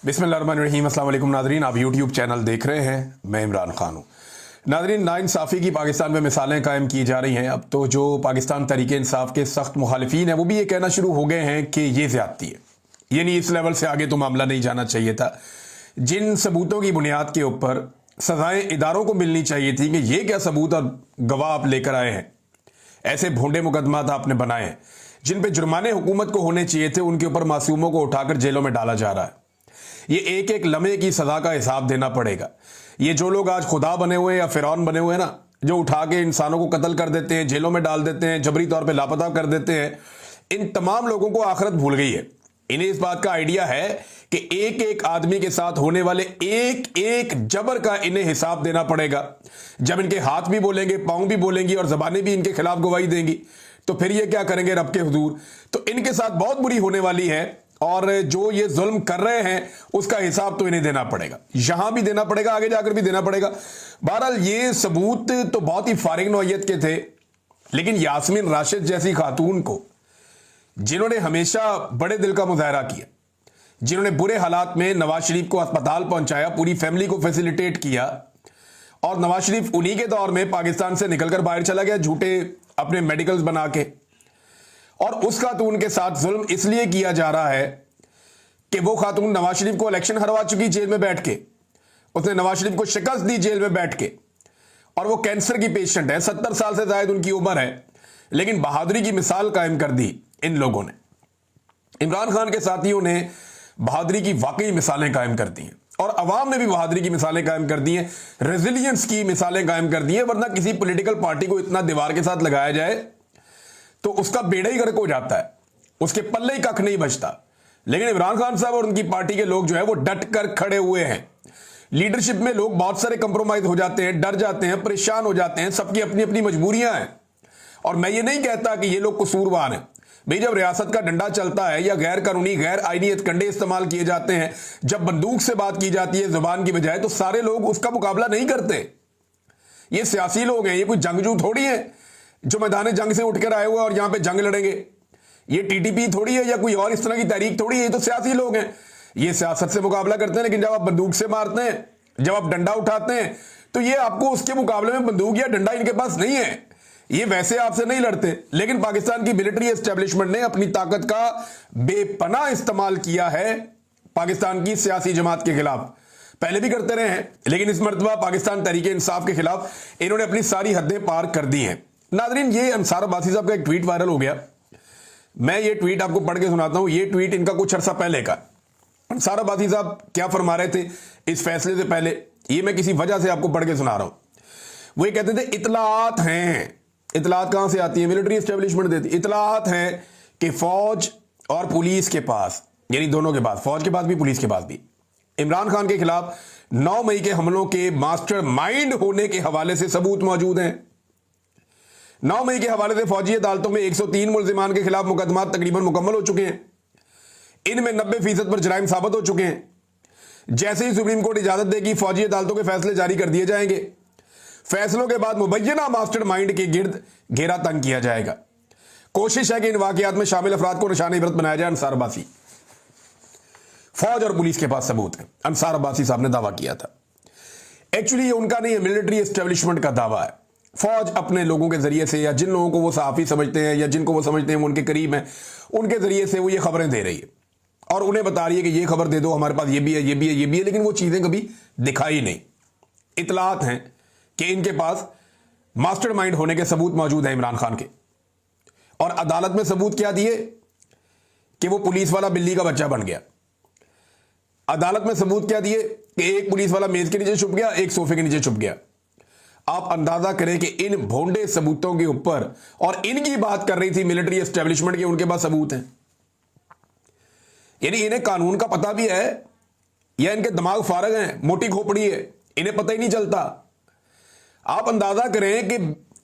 बिस्मिल्लाहिर्रहमानिर्रहीम। अस्सलाम वालेकुम नाज़रीन, आप यूट्यूब चैनल देख रहे हैं, मैं इमरान खान हूँ। नाज़रीन, नाइंसाफ़ी की पाकिस्तान में मिसालें कायम की जा रही हैं। अब तो जो पाकिस्तान तहरीके इंसाफ के सख्त मुखालिफिन हैं वो भी ये कहना शुरू हो गए हैं कि ये ज़्यादती है, यानी इस लेवल से आगे तो मामला नहीं जाना चाहिए था। जिन सबूतों की बुनियाद के ऊपर सजाएं इदारों को मिलनी चाहिए थी कि ये क्या सबूत और गवाह आप लेकर आए हैं, ऐसे भोंडे मुकदमात आपने बनाए हैं जिन पे जुर्माने हुकूमत को होने चाहिए थे, उनके ऊपर मासूमों को उठाकर जेलों में डाला जा रहा है। ये एक एक लम्हे की सजा का हिसाब देना पड़ेगा। ये जो लोग आज खुदा बने हुए या फिरौन बने हुए हैं ना, जो उठा के इंसानों को कत्ल कर देते हैं, जेलों में डाल देते हैं, जबरी तौर पे लापता कर देते हैं, इन तमाम लोगों को आखिरत भूल गई है। इन्हें इस बात का आइडिया है कि एक एक आदमी के साथ होने वाले एक एक जबर का इन्हें हिसाब देना पड़ेगा। जब इनके हाथ भी बोलेंगे, पांव भी बोलेंगी और जबानें भी इनके खिलाफ गवाही देंगी, तो फिर ये क्या करेंगे रब के हुजूर। तो इनके साथ बहुत बुरी होने वाली है और जो ये जुल्म कर रहे हैं उसका हिसाब तो इन्हें देना पड़ेगा, यहां भी देना पड़ेगा, आगे जाकर भी देना पड़ेगा। बहरहाल ये सबूत तो बहुत ही फारिग नौइयत के थे, लेकिन यास्मीन राशिद जैसी खातून को, जिन्होंने हमेशा बड़े दिल का मुजाहरा किया, जिन्होंने बुरे हालात में नवाज शरीफ को अस्पताल पहुंचाया, पूरी फैमिली को फैसिलिटेट किया, और नवाज शरीफ उन्हीं के दौर में पाकिस्तान से निकलकर बाहर चला गया झूठे अपने मेडिकल्स बना के, और उस खातून के साथ जुल्म इसलिए किया जा रहा है कि वो खातून नवाज शरीफ को इलेक्शन हरवा चुकी जेल में बैठ के, उसने नवाज शरीफ को शिकस्त दी जेल में बैठ के, और वो कैंसर की पेशेंट है, 70 साल से ज्यादा उनकी उम्र है, लेकिन बहादुरी की मिसाल कायम कर दी इन लोगों ने। इमरान खान के साथियों ने बहादुरी की वाकई मिसालें कायम कर दी हैं और अवाम ने भी बहादुरी की मिसालें कायम कर दी हैं, रेजिलियंस की मिसालें कायम कर दी हैं। वरना किसी पॉलिटिकल पार्टी को इतना दीवार के साथ लगाया जाए तो उसका बेड़ा ही गर्क हो जाता है, उसके पल्ले ही कख नहीं बचता। लेकिन इमरान खान साहब और उनकी पार्टी के लोग जो है वो डट कर खड़े हुए हैं। लीडरशिप में लोग बहुत सारे कंप्रोमाइज हो जाते हैं, डर जाते हैं, परेशान हो जाते हैं, सबकी अपनी अपनी मजबूरियां हैं। और मैं ये नहीं कहता कि ये लोग कसूरवार हैं भाई। जब रियासत का डंडा चलता है या गैर कानूनी गैर आईनी हथकंडे इस्तेमाल किए जाते हैं, जब बंदूक से बात की जाती है जुबान की बजाय, तो सारे लोग उसका मुकाबला नहीं करते। ये सियासी लोग हैं, ये कोई जंगजू थोड़ी है जो मैदान जंग से उठकर आए हुए और यहां पे जंग लड़ेंगे। ये टीटीपी थोड़ी है या कोई और इस तरह की तहरीक थोड़ी है, ये तो सियासी लोग हैं, ये सियासत से मुकाबला करते हैं। लेकिन जब आप बंदूक से मारते हैं, जब आप डंडा उठाते हैं, तो ये आपको उसके मुकाबले में बंदूक या डंडा इनके पास नहीं है, ये वैसे आपसे नहीं लड़ते। लेकिन पाकिस्तान की मिलिट्री एस्टेब्लिशमेंट ने अपनी ताकत का बेपनाह इस्तेमाल किया है पाकिस्तान की सियासी जमात के खिलाफ। पहले भी करते रहे हैं, लेकिन इस मर्तबा पाकिस्तान तहरीके इंसाफ के खिलाफ इन्होंने अपनी सारी हदें पार कर दी हैं। नाजरीन, ये अंसार अब्बासी साहब का एक ट्वीट वायरल हो गया। मैं ये ट्वीट आपको पढ़ के सुनाता हूं। ये ट्वीट इनका कुछ अरसा पहले का। अंसार अब्बासी साहब क्या फरमा रहे थे इस फैसले से पहले, ये मैं किसी वजह से आपको पढ़ के सुना रहा हूं। वो ये कहते थे इतलात हैं, इतलात कहां से आती है, मिलिट्री एस्टेब्लिशमेंट देती, इतलात हैं कि फौज और पुलिस के पास, यानी दोनों के पास, फौज के पास भी पुलिस के पास भी, इमरान खान के खिलाफ 9 मई के हमलों के मास्टर माइंड होने के हवाले से सबूत मौजूद हैं। 9 मई के हवाले से फौजी अदालतों में 103 मुल्जिमान के खिलाफ मुकदमात तकरीबन मुकम्मल हो चुके हैं। इनमें 90% पर जराइम साबित हो चुके हैं। जैसे ही सुप्रीम कोर्ट इजाजत देगी, फौजी अदालतों के फैसले जारी कर दिए जाएंगे। फैसलों के बाद मुबैना मास्टर माइंड के गिर्द घेरा तंग किया जाएगा। कोशिश है कि इन वाकयात में शामिल अफराद को निशाने इबरत बनाया जाए। अंसार अब्बासी, फौज और पुलिस के पास सबूत है, अंसार अब्बासी साहब ने दावा किया था। एक्चुअली ये उनका नहीं है, मिलिट्री एस्टेब्लिशमेंट का दावा है। फौज अपने लोगों के जरिए से, या जिन लोगों को वो सहाफी समझते हैं या जिनको वो समझते हैं वो उनके करीब हैं, उनके जरिए से वो ये खबरें दे रही है और उन्हें बता रही है कि ये खबर दे दो, हमारे पास ये भी है, ये भी है, ये भी है। लेकिन वो चीजें कभी दिखाई नहीं। इतलात हैं कि इनके पास मास्टरमाइंड होने के सबूत मौजूद हैं इमरान खान के, और अदालत में सबूत क्या दिए कि वो पुलिस वाला बिल्ली का बच्चा बन गया। अदालत में सबूत क्या दिए कि एक पुलिस वाला मेज के नीचे छुप गया, एक सोफे के नीचे छुप गया। आप अंदाजा करें कि इन भोंडे सबूतों के ऊपर, और इनकी बात कर रही थी मिलिट्री एस्टेब्लिशमेंट के, उनके पास सबूत हैं। यानी इन्हें कानून का पता भी है या इनके दिमाग फारग हैं, मोटी खोपड़ी है, इन्हें पता ही नहीं चलता। आप अंदाजा करें कि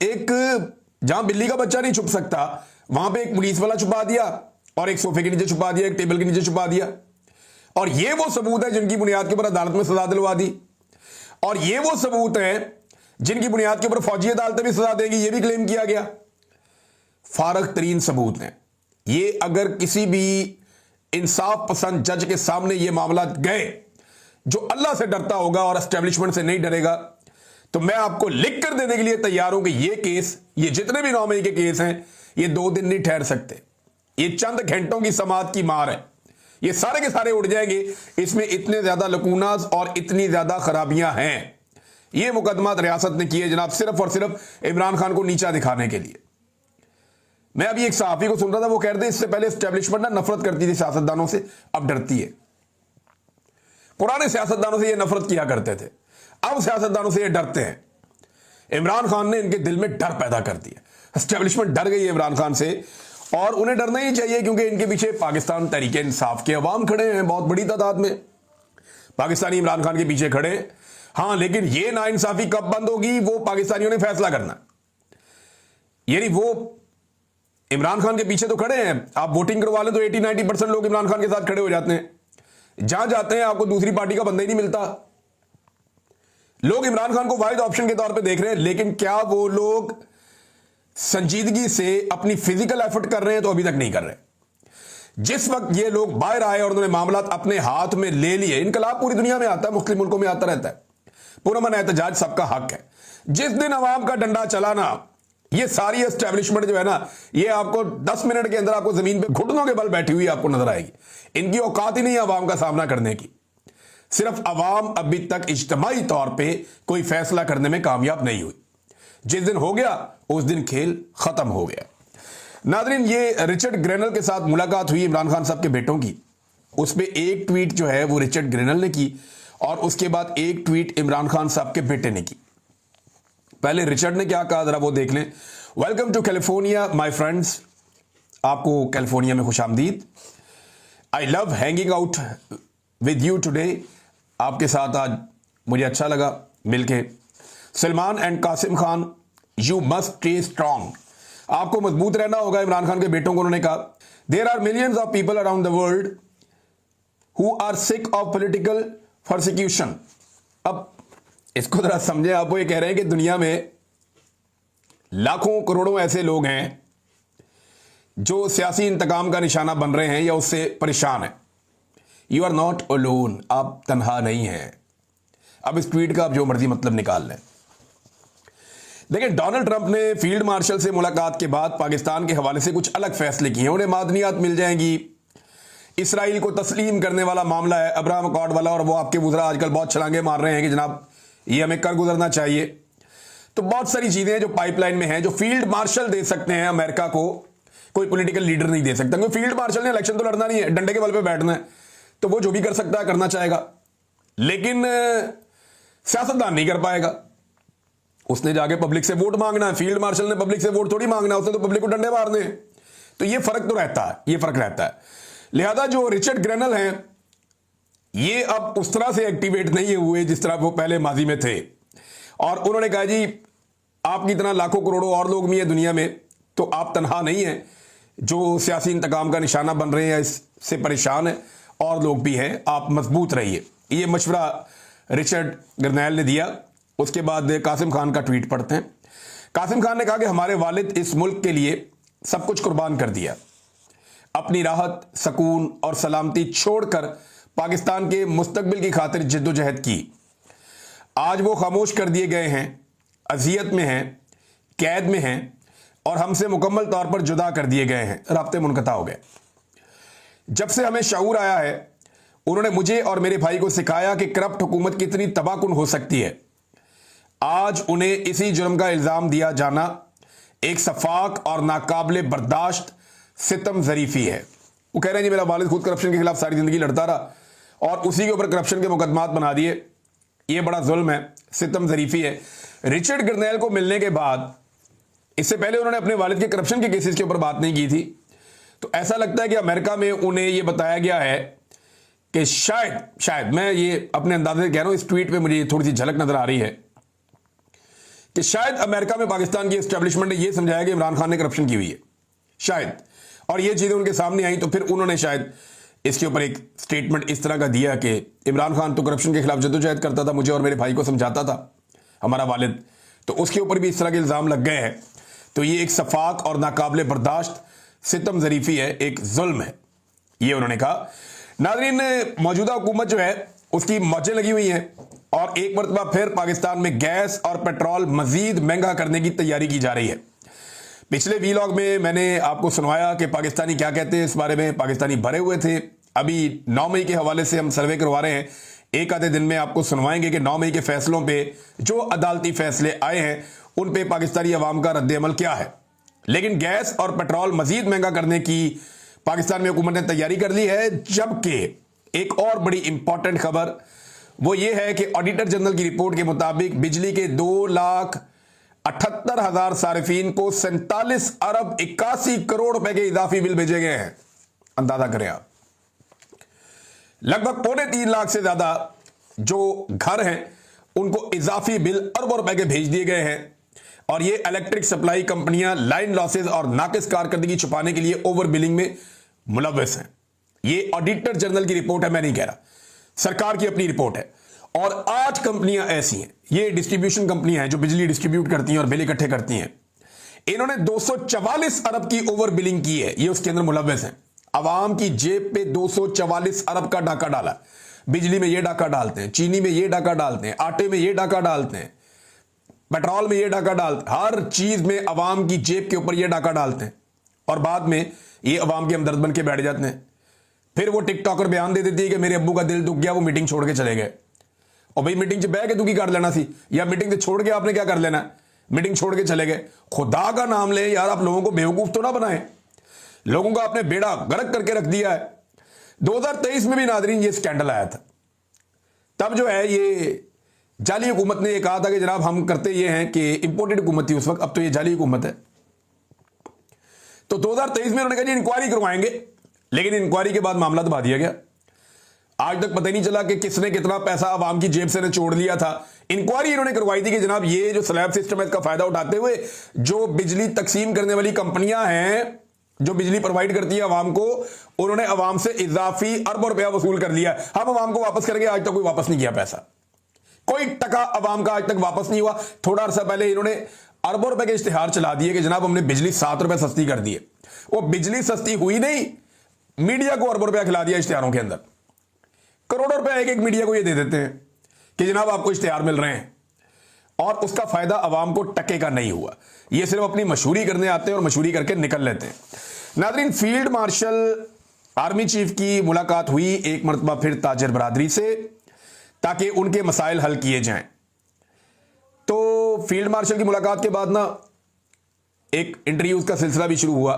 एक जहां बिल्ली का बच्चा नहीं छुप सकता, वहां पे एक पुलिस वाला छुपा दिया, और एक सोफे के नीचे छुपा दिया, एक टेबल के नीचे छुपा दिया। और ये वो सबूत है जिनकी बुनियाद के ऊपर अदालत में सजा दिलवा दी, और ये वो सबूत है जिनकी बुनियाद के ऊपर फौजी अदालतें भी सजा देंगी, ये भी क्लेम किया गया। फारग तरीन सबूत हैं ये। अगर किसी भी इंसाफ पसंद जज के सामने ये मामला गए, जो अल्लाह से डरता होगा और एस्टेब्लिशमेंट से नहीं डरेगा, तो मैं आपको लिख कर देने के लिए तैयार हूं कि ये केस, ये जितने भी 9 मई के केस हैं, ये 2 दिन नहीं ठहर सकते। ये चंद घंटों की समात की मार है, ये सारे के सारे उड़ जाएंगे। इसमें इतने ज्यादा लकूनाज और इतनी ज्यादा खराबियां हैं। ये मुकदमा रियासत ने किए जनाब सिर्फ और सिर्फ इमरान खान को नीचा दिखाने के लिए। मैं अभी एक सहाफी को सुन रहा था, वो कह रहे थे इससे पहले एस्टेब्लिशमेंट ना नफरत करती थी सियासतदानों से, अब डरती है। पुराने सियासतदानों से ये नफरत किया करते थे, अब सियासतदानों से ये डरते हैं। इमरान खान ने इनके दिल में डर पैदा कर दिया, एस्टेब्लिशमेंट डर गई है इमरान खान से, और उन्हें डरना ही चाहिए क्योंकि इनके पीछे पाकिस्तान तहरीक इंसाफ के अवाम खड़े हैं, बहुत बड़ी तादाद में पाकिस्तानी इमरान खान के पीछे खड़े हैं। हाँ, लेकिन ये नाइंसाफी कब बंद होगी वो पाकिस्तानियों ने फैसला करना। यानी वो इमरान खान के पीछे तो खड़े हैं, आप वोटिंग करवा लें तो 80-90% लोग इमरान खान के साथ खड़े हो जाते हैं। जहां जाते हैं आपको दूसरी पार्टी का बंदा ही नहीं मिलता। लोग इमरान खान को वाहिद ऑप्शन के तौर पे देख रहे हैं, लेकिन क्या वो लोग संजीदगी से अपनी फिजिकल एफर्ट कर रहे हैं? तो अभी तक नहीं कर रहे। जिस वक्त ये लोग बाहर आए और उन्होंने मामला अपने हाथ में ले लिए, इनकलाब पूरी दुनिया में आता है, मुस्लिम मुल्कों में आता रहता है, पुरअमन एहतजाज सबका हक है। जिस दिन अवाम का डंडा चला ना, ये सारी एस्टेब्लिशमेंट जो है ना, ये आपको 10 मिनट के अंदर आपको जमीन पे घुटनों के बल बैठी हुई आपको नजर आएगी। इनकी औकात ही नहीं है अवाम का सामना करने की। सिर्फ अवाम अभी तक इज्तिमाई तौर पे कोई फैसला करने में कामयाब नहीं हुई। जिस दिन हो गया उस दिन खेल खत्म हो गया। नादरीन, ये रिचर्ड ग्रेनल के साथ मुलाकात हुई इमरान खान साहब के बेटों की। उस पर एक ट्वीट जो है वो रिचर्ड ग्रेनल ने की और उसके बाद एक ट्वीट इमरान खान साहब के बेटे ने की। पहले रिचर्ड ने क्या कहा जरा वो देख लें। Welcome to California my friends, आपको कैलिफोर्निया में खुशामदीद। I love hanging out with you today, आपके साथ आज मुझे अच्छा लगा मिलके। Salman and Qasim Khan, you must stay strong, आपको मजबूत रहना होगा। इमरान खान के बेटों को उन्होंने कहा, there are millions of people around the world who are sick of political persecution. अब इसको जरा समझे आप, वो ये कह रहे हैं कि दुनिया में लाखों करोड़ों ऐसे लोग हैं जो सियासी इंतकाम का निशाना बन रहे हैं या उससे परेशान हैं। यू आर नॉट अलोन, आप तनहा नहीं हैं। अब इस ट्वीट का आप जो मर्जी मतलब निकाल लें। लेकिन डोनाल्ड ट्रंप ने फील्ड मार्शल से मुलाकात के बाद पाकिस्तान के हवाले से कुछ अलग फैसले किए हैं। उन्हें मादनियात मिल जाएंगी, इसराइल को तस्लीम करने वाला मामला है अब्राहम अकॉर्ड वाला, और वो आपके वुज़रा आजकल बहुत छलांगे मार रहे हैं कि जनाब ये हमें कर गुजरना चाहिए। तो बहुत सारी चीजें जो पाइपलाइन में हैं, जो फील्ड मार्शल दे सकते हैं अमेरिका को, कोई पॉलिटिकल लीडर नहीं दे सकता। क्योंकि फील्ड मार्शल ने इलेक्शन तो लड़ना नहीं है, डंडे के बल पे बैठना है, तो वो जो भी कर सकता है करना चाहेगा, लेकिन सियासतदान नहीं कर पाएगा। उसने जाके पब्लिक से वोट मांगना है, फील्ड मार्शल ने पब्लिक से वोट थोड़ी मांगना है, उसने तो पब्लिक को डंडे मारने हैं। तो ये फर्क तो रहता है, ये फर्क रहता है। लिहाजा जो रिचर्ड ग्रेनल हैं, ये अब उस तरह से एक्टिवेट नहीं हुए जिस तरह वो पहले माजी में थे, और उन्होंने कहा जी आपकी तरह लाखों करोड़ों और लोग भी हैं दुनिया में, तो आप तनहा नहीं हैं जो सियासी इंतकाम का निशाना बन रहे हैं, इससे परेशान है, और लोग भी हैं, आप मजबूत रहिए। ये मशवरा रिचर्ड ग्रेनल ने दिया। उसके बाद कासिम खान का ट्वीट पढ़ते हैं। कासिम खान ने कहा कि हमारे वालिद इस मुल्क के लिए सब कुछ कुर्बान कर दिया, अपनी राहत, सुकून और सलामती छोड़कर पाकिस्तान के मुस्तकबिल की खातिर जिद्दोजहद की। आज वो खामोश कर दिए गए हैं, अजियत में हैं, कैद में हैं, और हमसे मुकम्मल तौर पर जुदा कर दिए गए हैं, राब्ते मुनक़ता हो गए। जब से हमें शऊर आया है, उन्होंने मुझे और मेरे भाई को सिखाया कि करप्ट हुकूमत कितनी तबाहकुन हो सकती है। आज उन्हें इसी जुर्म का इल्ज़ाम दिया जाना एक सफाक और नाकाबिले बर्दाश्त सितम ज़रीफ़ी है। वो कह रहे हैं जी मेरा वालिद खुद करप्शन के खिलाफ सारी ज़िंदगी लड़ता रहा और उसी के ऊपर करप्शन के मुकदमात बना दिए, ये बड़ा जुल्म है, सितम ज़रीफ़ी है। रिचर्ड ग्रेनल को मिलने के बाद, इससे पहले उन्होंने अपने वालिद के करप्शन के केसेस के ऊपर बात नहीं की थी, तो ऐसा लगता है कि अमेरिका में उन्हें यह बताया गया है कि शायद मैं ये अपने अंदाजे से कह रहा हूं, इस ट्वीट पे मुझे थोड़ी सी झलक नजर आ रही है कि शायद अमेरिका में पाकिस्तान की एस्टेब्लिशमेंट ने यह समझाया कि इमरान खान ने करप्शन की हुई है, शायद, और ये चीजें उनके सामने आई तो फिर उन्होंने शायद इसके ऊपर एक स्टेटमेंट इस तरह का दिया कि इमरान खान तो करप्शन के खिलाफ जद्दोजहद करता था, मुझे और मेरे भाई को समझाता था हमारा वालिद, तो उसके ऊपर भी इस तरह के इल्ज़ाम लग गए हैं। तो ये एक सफाक और नाकाबिले बर्दाश्त सितम ज़रीफ़ी है, एक जुल्म है। ये उन्होंने कहा। नाज़रीन, मौजूदा हुकूमत जो है उसकी मौजें लगी हुई हैं और एक मरतबा फिर पाकिस्तान में गैस और पेट्रोल मजीद महंगा करने की तैयारी की जा रही है। पिछले वीलॉग में मैंने आपको सुनवाया कि पाकिस्तानी क्या कहते हैं इस बारे में। पाकिस्तानी भरे हुए थे। अभी 9 मई के हवाले से हम सर्वे करवा रहे हैं, एक आधे दिन में आपको सुनवाएंगे कि 9 मई के फैसलों पे जो अदालती फैसले आए हैं उन पे पाकिस्तानी अवाम का रद्द-ए-अमल क्या है। लेकिन गैस और पेट्रोल मजीद महंगा करने की पाकिस्तान में हुकूमत ने तैयारी कर ली है। जबकि एक और बड़ी इंपॉर्टेंट खबर वो ये है कि ऑडिटर जनरल की रिपोर्ट के मुताबिक बिजली के 2,78,000 सारिफीन को 47 अरब 81 करोड़ रुपए के इजाफी बिल भेजे गए हैं। अंदाजा करें आप, लगभग 3.25 लाख से ज्यादा जो घर हैं उनको इजाफी बिल अरबों रुपए के भेज दिए गए हैं। और ये इलेक्ट्रिक सप्लाई कंपनियां लाइन लॉसेज और नाकिस कारकर्दगी छुपाने के लिए ओवर बिलिंग में मुलव्वस हैं। ये ऑडिटर जनरल की रिपोर्ट है, मैं नहीं कह रहा, सरकार की अपनी रिपोर्ट है। और 8 कंपनियां ऐसी हैं, ये डिस्ट्रीब्यूशन कंपनियां हैं जो बिजली डिस्ट्रीब्यूट करती हैं और बिल इकट्ठे करती हैं। इन्होंने 244 अरब की ओवर बिलिंग की है, ये उसके अंदर मुलव्वस हैं। अवाम की जेब पे 244 अरब का डाका डाला। बिजली में ये डाका डालते हैं, चीनी में ये डाका डालते हैं, आटे में ये डाका डालते हैं, पेट्रोल में ये डाका डालते हैं, हर चीज में अवाम की जेब के ऊपर ये डाका डालते हैं। और बाद में ये अवाम के हमदर्द बन के बैठ जाते हैं। फिर वो टिकटॉकर बयान दे देती है कि मेरे अब्बू का दिल दुख गया, वो मीटिंग छोड़ के चले गए। और भाई मीटिंग से बह के दुखी कर लेना सी, या मीटिंग से छोड़ के आपने क्या कर लेना, मीटिंग छोड़ के चले गए। खुदा का नाम ले यार, आप लोगों को बेवकूफ तो ना बनाए। लोगों का आपने बेड़ा गर्क करके रख दिया है। 2023 में भी नादरीन ये स्कैंडल आया था। तब जो है ये जाली हुकूमत ने ये कहा था कि जनाब हम करते ये हैं कि इंपोर्टेड हुकूमत थी उस वक्त, अब तो ये जाली हुकूमत है। तो 2023 में उन्होंने कहा जी इंक्वायरी करवाएंगे, लेकिन इंक्वायरी के बाद मामला दबा दिया गया। आज तक पता ही नहीं चला कि किसने कितना पैसा आवाम की जेब से निचोड़ लिया था। इंक्वायरी इन्होंने करवाई थी कि जनाब ये जो स्लैब सिस्टम है इसका फायदा उठाते हुए जो बिजली तकसीम करने वाली कंपनियां हैं जो बिजली प्रोवाइड करती है आवाम को, उन्होंने आवाम से इजाफी अरबों रुपया वसूल कर लिया। हम आवाम को वापस करेंगे, आज तक कोई वापस नहीं किया पैसा, कोई टका आवाम का आज तक वापस नहीं हुआ। थोड़ा अर्सा पहले इन्होंने अरबों रुपए के इश्तिहार चला दिए कि जनाब हमने बिजली 7 रुपए सस्ती कर दी है। वो बिजली सस्ती हुई नहीं, मीडिया को अरबों रुपया खिला दिया इश्तिहारों के अंदर। करोड़ों रुपए एक एक मीडिया को ये दे देते हैं कि जनाब आपको इश्तिहार मिल रहे हैं, और उसका फायदा आवाम को टके का नहीं हुआ। ये सिर्फ अपनी मशहूरी करने आते हैं और मशहूरी करके निकल लेते हैं। नाज़रीन, फील्ड मार्शल आर्मी चीफ की मुलाकात हुई एक मरतबा फिर ताजर बरादरी से, ताकि उनके मसाइल हल किए जाएं। तो फील्ड मार्शल की मुलाकात के बाद ना एक इंटरव्यूज का सिलसिला भी शुरू हुआ।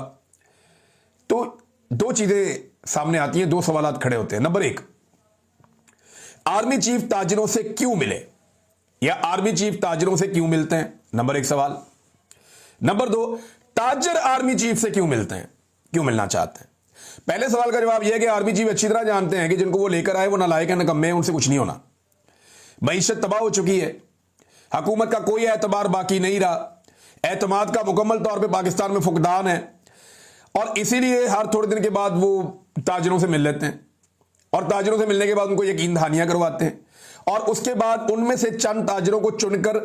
तो 2 चीजें सामने आती हैं, 2 सवालात खड़े होते हैं। नंबर 1, आर्मी चीफ ताजरों से क्यों मिले, या आर्मी चीफ ताजरों से क्यों मिलते हैं, नंबर 1 सवाल। नंबर 2, ताजर आर्मी चीफ से क्यों मिलते हैं, क्यों मिलना चाहते हैं। पहले सवाल का जवाब यह है कि आर्मी चीफ अच्छी तरह जानते हैं कि जिनको वो लेकर आए वो नालायक है, नकम्मे हैं, उनसे कुछ नहीं होना। मईशत तबाह हो चुकी है, हुकूमत का कोई एतबार बाकी नहीं रहा, एतमाद का मुकम्मल तौर पे पाकिस्तान में फुकदान है, और इसीलिए हर थोड़े दिन के बाद वो ताजरों से मिल लेते हैं, और ताजरों से मिलने के बाद उनको यकीन दहानियां करवाते हैं, और उसके बाद उनमें से चंद ताजरों को चुनकर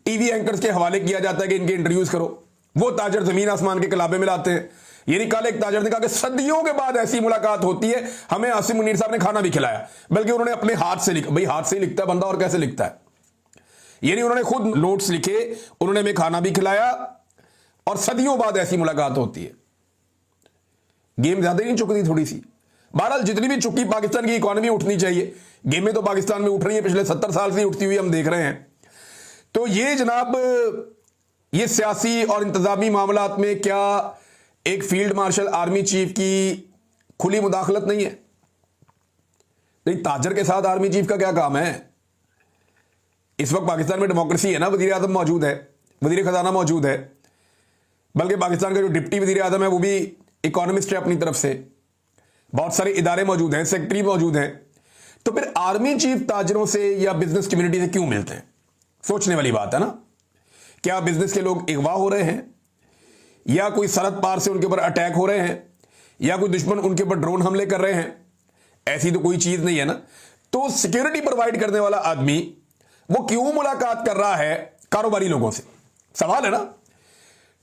टीवी एंकर्स के हवाले किया जाता है कि इनके इंटरव्यूज करो। वो ताजर जमीन आसमान के कलाबे में लाते हैं। यानी कल एक ताजर ने कहा कि सदियों के बाद ऐसी मुलाकात होती है, हमें आसिम मुनीर साहब ने खाना भी खिलाया, बल्कि उन्होंने अपने हाथ से लिखा। भाई हाथ से ही लिखता है बंदा, और कैसे लिखता है। यानी उन्होंने खुद नोट्स लिखे, उन्होंने हमें खाना भी खिलाया, और सदियों बाद ऐसी मुलाकात होती है। गेम ज्यादा नहीं चुकती थोड़ी सी। बहरहाल जितनी भी चुकी पाकिस्तान की इकॉनमी उठनी चाहिए, गेमें तो पाकिस्तान में उठ रही है, पिछले 70 साल से उठती हुई हम देख रहे हैं। तो ये जनाब ये सियासी और इंतजामी मामलात में क्या एक फील्ड मार्शल आर्मी चीफ की खुली मुदाखलत नहीं है? नहीं, ताजर के साथ आर्मी चीफ का क्या काम है? इस वक्त पाकिस्तान में डेमोक्रेसी है ना, वजीर आजम मौजूद है, वजीर खजाना मौजूद है, बल्कि पाकिस्तान का जो डिप्टी वजीर आजम है वो भी इकोनॉमिस्ट है अपनी तरफ से, बहुत सारे इदारे मौजूद हैं, सेक्रेटरी मौजूद हैं। तो फिर आर्मी चीफ ताजरों से या बिजनेस कम्युनिटी से क्यों मिलते हैं? सोचने वाली बात है ना। क्या बिजनेस के लोग अगवा हो रहे हैं, या कोई सरहद पार से उनके ऊपर अटैक हो रहे हैं, या कोई दुश्मन उनके ऊपर ड्रोन हमले कर रहे हैं? ऐसी तो कोई चीज नहीं है ना। तो सिक्योरिटी प्रोवाइड करने वाला आदमी वो क्यों मुलाकात कर रहा है कारोबारी लोगों से? सवाल है ना।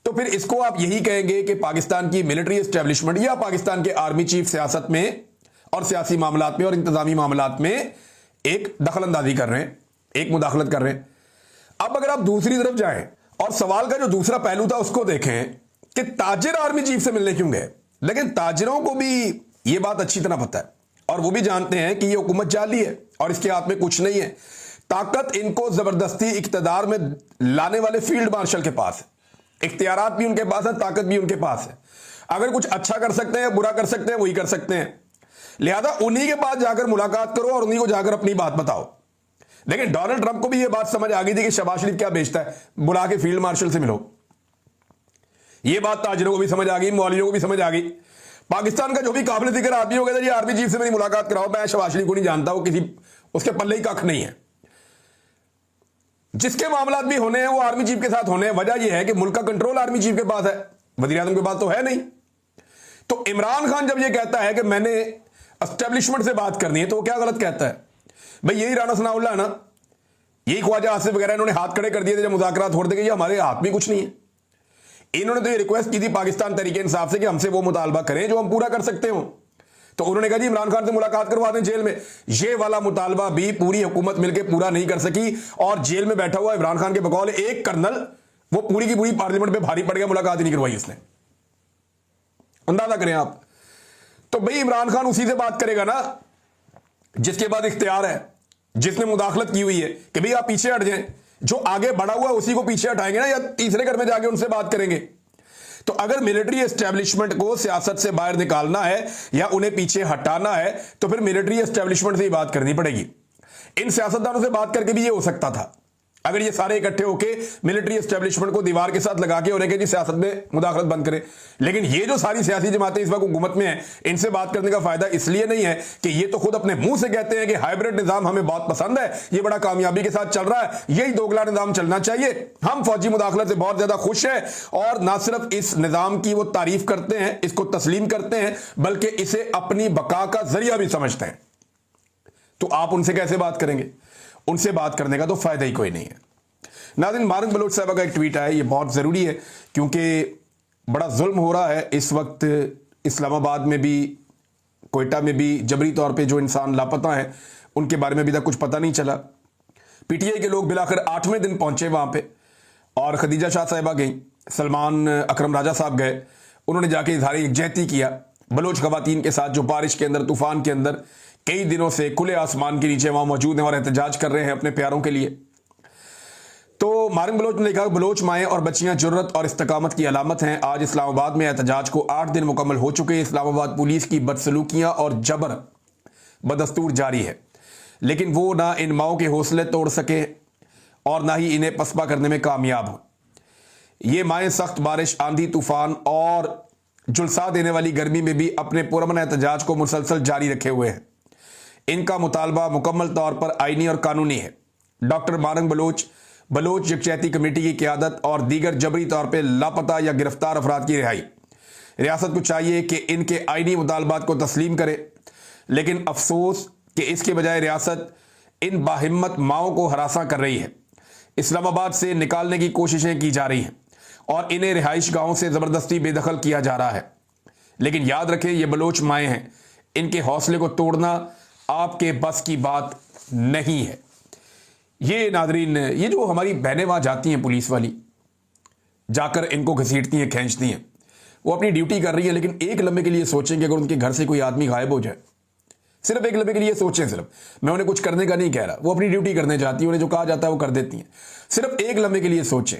तो फिर इसको आप यही कहेंगे कि पाकिस्तान की मिलिट्री एस्टेब्लिशमेंट या पाकिस्तान के आर्मी चीफ सियासत में और सियासी मामलात में और इंतजामी मामलात में एक दखलंदाजी कर रहे हैं, एक मुदाखलत कर रहे हैं। अब अगर आप दूसरी तरफ जाएं और सवाल का जो दूसरा पहलू था उसको देखें कि ताजिर आर्मी चीफ से मिलने क्यों गए, लेकिन ताजिरों को भी यह बात अच्छी तरह पता है और वो भी जानते हैं कि यह हुकूमत जाली है और इसके हाथ में कुछ नहीं है। ताकत इनको जबरदस्ती इख्तिदार में लाने वाले फील्ड मार्शल के पास है, इख्तियारात भी उनके पास है, ताकत भी उनके पास है। अगर कुछ अच्छा कर सकते हैं, बुरा कर सकते हैं, वही कर सकते हैं। लिहाजा उन्हीं के पास जाकर मुलाकात करो और उन्हीं को जाकर अपनी बात बताओ। लेकिन डोनाल्ड ट्रंप को भी यह बात समझ आ गई थी कि शहबाज शरीफ क्या बेचता है, बुला के फील्ड मार्शल से मिलो। यह बात ताजिरों को भी समझ आ गई, मौलवियों को भी समझ आ गई। पाकिस्तान का जो भी काबिल जिक्र आदमी हो गया था, ये आर्मी चीफ से मेरी मुलाकात कराओ, मैं शहबाज शरीफ को नहीं जानता, वो किसी उसके पल्ले ही कख नहीं है। जिसके मामलात भी होने हैं वो आर्मी चीफ के साथ होने हैं। वजह यह है कि मुल्क का कंट्रोल आर्मी चीफ के पास है, वज़ीर आज़म के पास तो है नहीं। तो इमरान खान जब यह कहता है कि मैंने एस्टेब्लिशमेंट से बात करनी है, तो वो क्या गलत कहता है? भाई यही राना सनाउल्लाह है ना, यही ख्वाजा आसिफ वगैरह, इन्होंने हाथ खड़े कर दिए थे जब मुज़ाकरात हो रहे थे कि ये हमारे हाथ में कुछ नहीं है। इन्होंने तो ये रिक्वेस्ट की थी पाकिस्तान तहरीक इंसाफ से कि हमसे वो मुतालबा करें जो हम पूरा कर सकते हो। तो उन्होंने कहा जी इमरान खान से मुलाकात करवा दें जेल में। ये वाला मुतालबा भी पूरी हुकूमत मिलकर पूरा नहीं कर सकी और जेल में बैठा हुआ इमरान खान के बकौल एक कर्नल, वो पूरी की पूरी पार्लियामेंट में भारी पड़ गया, मुलाकात ही नहीं करवाई उसने। अंदाजा करें आप। तो भाई इमरान खान उसी से बात करेगा ना जिसके बाद इख्तियार है, जिसने मुदाखलत की हुई है कि भाई आप पीछे हट जाएं। जो आगे बढ़ा हुआ है उसी को पीछे हटाएंगे ना, या तीसरे घर में जाके उनसे बात करेंगे। तो अगर मिलिट्री एस्टेब्लिशमेंट को सियासत से बाहर निकालना है या उन्हें पीछे हटाना है तो फिर मिलिट्री एस्टेब्लिशमेंट से ही बात करनी पड़ेगी। इन सियासतदानों से बात करके भी ये हो सकता था अगर ये सारे इकट्ठे होकर मिलिट्री एस्टेब्लिशमेंट को दीवार के साथ लगा के उन्हें कि जी सियासत में मुदाखलत बंद करें। लेकिन ये जो सारी सियासी जमातें इस वक्त हुकूमत में हैं, इनसे बात करने का फायदा इसलिए नहीं है कि ये तो खुद अपने मुंह से कहते हैं कि हाइब्रिड निजाम हमें बहुत पसंद है, ये बड़ा कामयाबी के साथ चल रहा है, यही दोगला निजाम चलना चाहिए, हम फौजी मुदाखलत से बहुत ज्यादा खुश हैं और ना सिर्फ इस निजाम की वो तारीफ करते हैं, इसको तस्लीम करते हैं, बल्कि इसे अपनी बका का जरिया भी समझते हैं। तो आप उनसे कैसे बात करेंगे? उनसे बात करने का तो फायदा ही कोई नहीं है। नाज़रीन, मारंग बलोच साहब का एक ट्वीट आया, ये बहुत ज़रूरी है क्योंकि बड़ा जुल्म हो रहा है इस वक्त इस्लामाबाद में भी, कोयटा में भी। जबरी तौर पे जो इंसान लापता हैं उनके बारे में अभी तक कुछ पता नहीं चला। पीटीआई के लोग बिलाखिर 8वें दिन पहुंचे वहां पे और खदीजा शाह साहिबा गई, सलमान अकरम राजा साहब गए, उन्होंने जाके इजहार यकजहती किया बलोच खवातीन के साथ जो बारिश के अंदर, तूफान के अंदर कई दिनों से खुले आसमान के नीचे वहां मौजूद हैं और एहतजाज कर रहे हैं अपने प्यारों के लिए। तो मारंग बलोच ने लिखा, बलोच माएँ और बच्चियां जुर्रत और इस्तकामत की अलामत हैं। आज इस्लामाबाद में एहतजाज को 8 दिन मुकम्मल हो चुके हैं। इस्लामाबाद पुलिस की बदसलूकियां और जबर बदस्तूर जारी है, लेकिन वो ना इन माओं के हौसले तोड़ सके और ना ही इन्हें पसपा करने में कामयाब हो। ये माएँ सख्त बारिश, आंधी, तूफान और जुलसा देने वाली गर्मी में भी अपने पुरअमन एहतजाज को मुसलसल जारी रखे हुए हैं। इनका मुतालबा मुकम्मल तौर पर आईनी और कानूनी है। Doctor Marang Bloch, Bloch यकजहती committee की क़यादत और दीगर जबरी तौर पर लापता या गिरफ्तार अफराद की रिहाई। रियासत को चाहिए कि इनके आईनी मुतालबात को तस्लीम करे, लेकिन अफसोस कि इसके बजाय रियासत इन बाहिम्मत माओं को हरासा कर रही है। इस्लामाबाद से निकालने की कोशिशें की जा रही हैं और इन्हें रिहाइश गाहों से ज़बरदस्ती बेदखल किया जा रहा है। लेकिन याद रखें, ये बलोच माएँ हैं, इनके हौसले को तोड़ना आपके बस की बात नहीं है। ये नादरीन, ये जो हमारी बहनें वहाँ जाती हैं पुलिस वाली, जाकर इनको घसीटती हैं, खींचती हैं, वो अपनी ड्यूटी कर रही है, लेकिन एक लम्हे के लिए सोचें कि अगर उनके घर से कोई आदमी गायब हो जाए, सिर्फ एक लम्हे के लिए सोचें। सिर्फ, मैं उन्हें कुछ करने का नहीं कह रहा, वो अपनी ड्यूटी करने जाती है, उन्हें जो कहा जाता है वो कर देती हैं। सिर्फ एक लम्हे के लिए सोचें,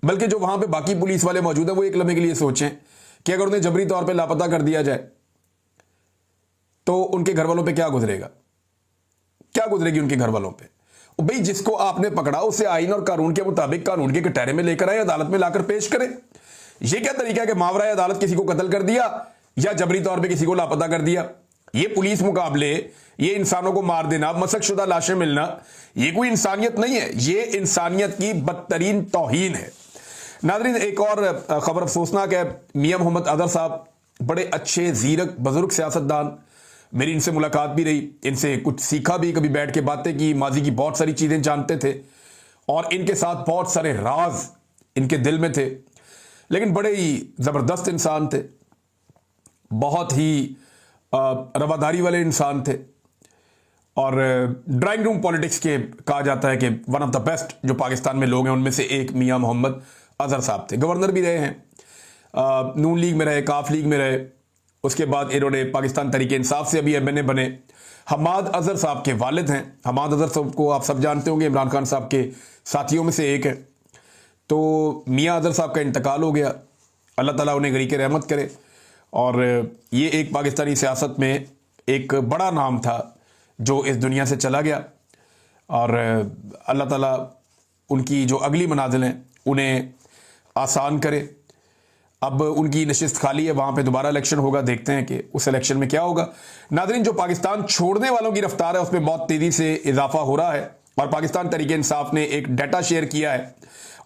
बल्कि जो वहाँ पे बाकी पुलिस वाले मौजूद हैं वो एक लम्हे के लिए सोचें कि अगर उन्हें जबरी तौर पर लापता कर दिया जाए तो उनके घर वालों पर क्या गुजरेगा, क्या गुजरेगी उनके घर वालों पर। भाई जिसको आपने पकड़ा उसे आईन और कानून के मुताबिक कानून के कटहरे में लेकर आए, अदालत में लाकर पेश करें। यह क्या तरीका है कि मावराए अदालत किसी को कत्ल कर दिया या जबरी तौर पे किसी को लापता कर दिया। ये पुलिस मुकाबले, ये इंसानों को मार देना, मसकशुदा लाशें मिलना, ये कोई इंसानियत नहीं है, ये इंसानियत की बदतरीन तौहीन है। नाज़रीन, एक और खबर अफसोसनाक है। मियां मोहम्मद अदर साहब बड़े अच्छे ज़ीरक बुजुर्ग सियासतदान, मेरी इनसे मुलाकात भी रही, इनसे कुछ सीखा भी, कभी बैठ के बातें की, माजी की बहुत सारी चीज़ें जानते थे और इनके साथ बहुत सारे राज इनके दिल में थे। लेकिन बड़े ही ज़बरदस्त इंसान थे, बहुत ही रवादारी वाले इंसान थे। और ड्राइंग रूम पॉलिटिक्स के कहा जाता है कि वन ऑफ द बेस्ट जो पाकिस्तान में लोग हैं उनमें से एक मियां मोहम्मद अजहर साहब थे। गवर्नर भी रहे हैं, नून लीग में रहे, काफ लीग में रहे, उसके बाद इन्होंने पाकिस्तान तरीके इंसाफ से अभी एमएनए बने। हमाद अजहर साहब के वालिद हैं। हमाद अजहर साहब को आप सब जानते होंगे, इमरान खान साहब के साथियों में से एक है। तो मियां अजहर साहब का इंतकाल हो गया, अल्लाह ताला उन्हें गरीक रहमत करे। और ये एक पाकिस्तानी सियासत में एक बड़ा नाम था जो इस दुनिया से चला गया। और अल्लाह ताला उनकी जो अगली मनाजिल हैं उन्हें आसान करे। अब उनकी नशिस्त खाली है, वहाँ पे दोबारा इलेक्शन होगा, देखते हैं कि उस इलेक्शन में क्या होगा। नाज़रीन, जो पाकिस्तान छोड़ने वालों की रफ्तार है उसमें बहुत तेज़ी से इजाफा हो रहा है। और पाकिस्तान तहरीक इंसाफ ने एक डाटा शेयर किया है,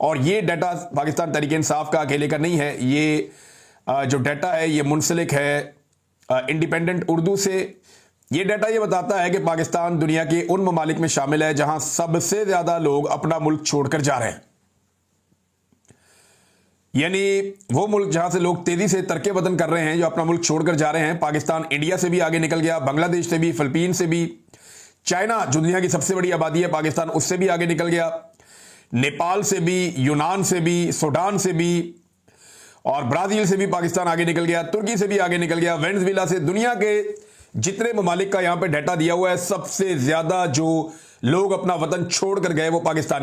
और ये डाटा पाकिस्तान तहरीक इंसाफ का अकेले का नहीं है। ये जो डाटा है ये मुंसलिक है इंडिपेंडेंट उर्दू से। ये डाटा ये बताता है कि पाकिस्तान दुनिया के उन ममालिक में शामिल है जहां सबसे ज़्यादा लोग अपना मुल्क छोड़कर जा रहे हैं। यानी वो मुल्क जहां से लोग तेजी से तरक्के वतन कर रहे हैं, जो अपना मुल्क छोड़कर जा रहे हैं। पाकिस्तान इंडिया से भी आगे निकल गया, बांग्लादेश से भी, फिलीपीन से भी, चाइना जो दुनिया की सबसे बड़ी आबादी है पाकिस्तान उससे भी आगे निकल गया, नेपाल से भी, यूनान से भी, सूडान से भी, और ब्राजील से भी पाकिस्तान आगे निकल गया, तुर्की से भी आगे निकल गया, वेनेजुएला से। दुनिया के जितने ममालिक का यहां पे डाटा दिया हुआ है, सबसे ज्यादा जो लोग अपना वतन छोड़कर गए वो पाकिस्तानी